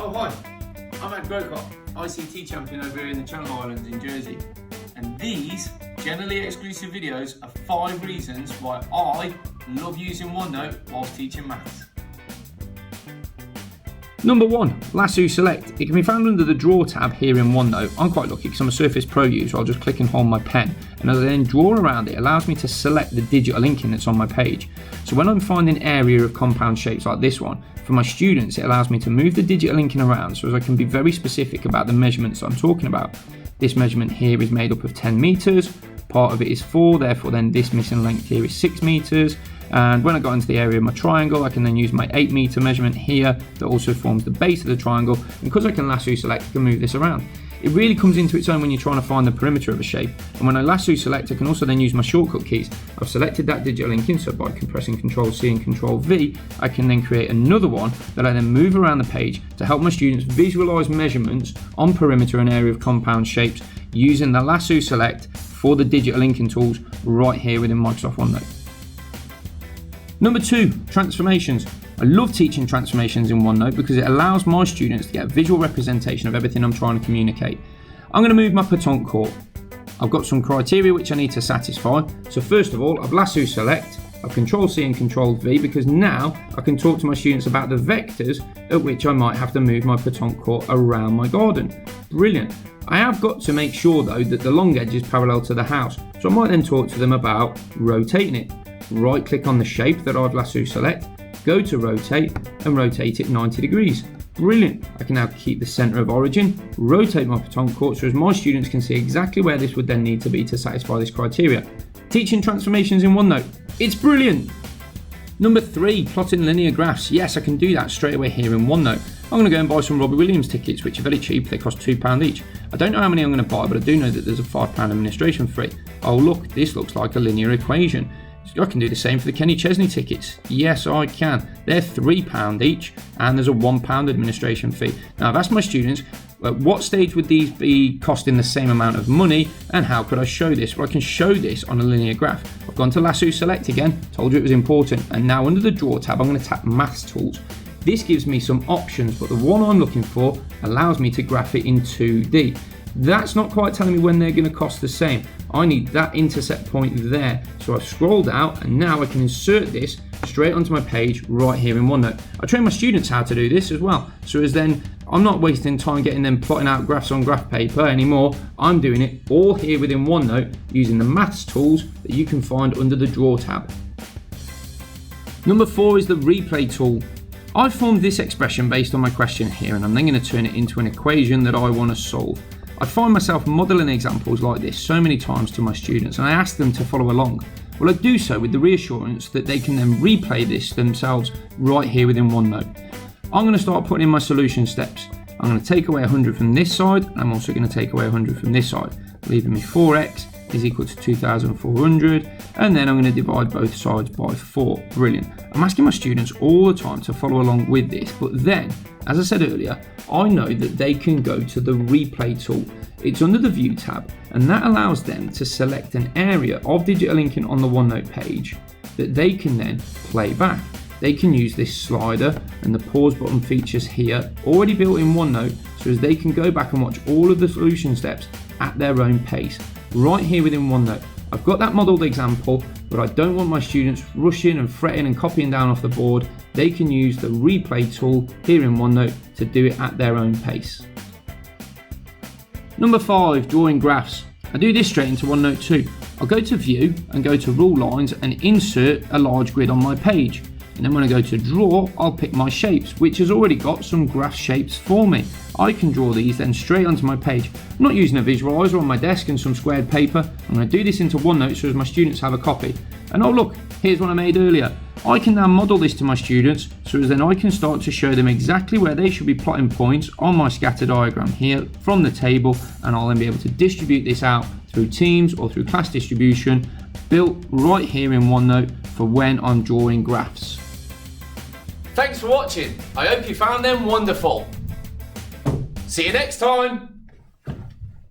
Oh hi, I'm Ed Grocott, ICT champion over here in the Channel Islands in Jersey. And these generally exclusive videos are 5 reasons why I love using OneNote whilst teaching maths. Number 1, Lasso Select. It can be found under the Draw tab here in OneNote. I'm quite lucky because I'm a Surface Pro user. I'll just click and hold my pen, and as I then draw around it, it allows me to select the digital inking that's on my page. So when I'm finding an area of compound shapes like this one, for my students it allows me to move the digital inking around so as I can be very specific about the measurements I'm talking about. This measurement here is made up of 10 meters, part of it is 4, therefore then this missing length here is 6 meters. And when I got into the area of my triangle, I can then use my 8 meter measurement here that also forms the base of the triangle. And because I can lasso select, I can move this around. It really comes into its own when you're trying to find the perimeter of a shape. And when I lasso select, I can also then use my shortcut keys. I've selected that digital inking, so by compressing Ctrl C and Ctrl V, I can then create another one that I then move around the page to help my students visualize measurements on perimeter and area of compound shapes using the Lasso Select for the digital inking tools right here within Microsoft OneNote. Number 2, transformations. I love teaching transformations in OneNote because it allows my students to get a visual representation of everything I'm trying to communicate. I'm going to move my pétanque court. I've got some criteria which I need to satisfy. So first of all, I've Lasso Select, I've Ctrl C and Ctrl V because now I can talk to my students about the vectors at which I might have to move my pétanque court around my garden. Brilliant. I have got to make sure though that the long edge is parallel to the house. So I might then talk to them about rotating it. Right click on the shape that I've Lasso Select, go to rotate and rotate it 90 degrees. Brilliant. I can now keep the center of origin, rotate my pétanque court so as my students can see exactly where this would then need to be to satisfy this criteria. Teaching transformations in OneNote. It's brilliant. Number 3, plotting linear graphs. Yes, I can do that straight away here in OneNote. I'm going to go and buy some Robbie Williams tickets, which are very cheap. They cost £2 each. I don't know how many I'm going to buy, but I do know that there's a £5 administration fee. Oh look, this looks like a linear equation. I can do the same for the Kenny Chesney tickets. Yes, I can. They're £3 each, and there's a £1 administration fee. Now, I've asked my students, at what stage would these be costing the same amount of money, and how could I show this? Well, I can show this on a linear graph. I've gone to Lasso Select again, told you it was important, and now under the Draw tab, I'm going to tap Maths Tools. This gives me some options, but the one I'm looking for allows me to graph it in 2D. That's not quite telling me when they're going to cost the same. I need that intercept point there. So I've scrolled out and now I can insert this straight onto my page right here in OneNote. I train my students how to do this as well. So as then I'm not wasting time getting them plotting out graphs on graph paper anymore. I'm doing it all here within OneNote using the maths tools that you can find under the Draw tab. Number 4 is the replay tool. I've formed this expression based on my question here, and I'm then going to turn it into an equation that I want to solve. I find myself modelling examples like this so many times to my students, and I ask them to follow along. Well, I do so with the reassurance that they can then replay this themselves right here within OneNote. I'm going to start putting in my solution steps. I'm going to take away 100 from this side, and I'm also going to take away 100 from this side, leaving me 4x is equal to 2,400, and then I'm going to divide both sides by 4. Brilliant. I'm asking my students all the time to follow along with this, but then, as I said earlier, I know that they can go to the replay tool. It's under the View tab, and that allows them to select an area of digital inking on the OneNote page that they can then play back. They can use this slider and the pause button features here, already built in OneNote, so as they can go back and watch all of the solution steps at their own pace, right here within OneNote. I've got that modelled example, but I don't want my students rushing and fretting and copying down off the board. They can use the replay tool here in OneNote to do it at their own pace. Number 5, drawing graphs. I do this straight into OneNote too. I'll go to View and go to Rule Lines and insert a large grid on my page. And then when I go to Draw, I'll pick my shapes, which has already got some graph shapes for me. I can draw these then straight onto my page. I'm not using a visualizer on my desk and some squared paper. I'm going to do this into OneNote so as my students have a copy. And oh look, here's what I made earlier. I can now model this to my students so as then I can start to show them exactly where they should be plotting points on my scatter diagram here from the table, and I'll then be able to distribute this out through Teams or through class distribution, built right here in OneNote for when I'm drawing graphs. Thanks for watching. I hope you found them wonderful. See you next time.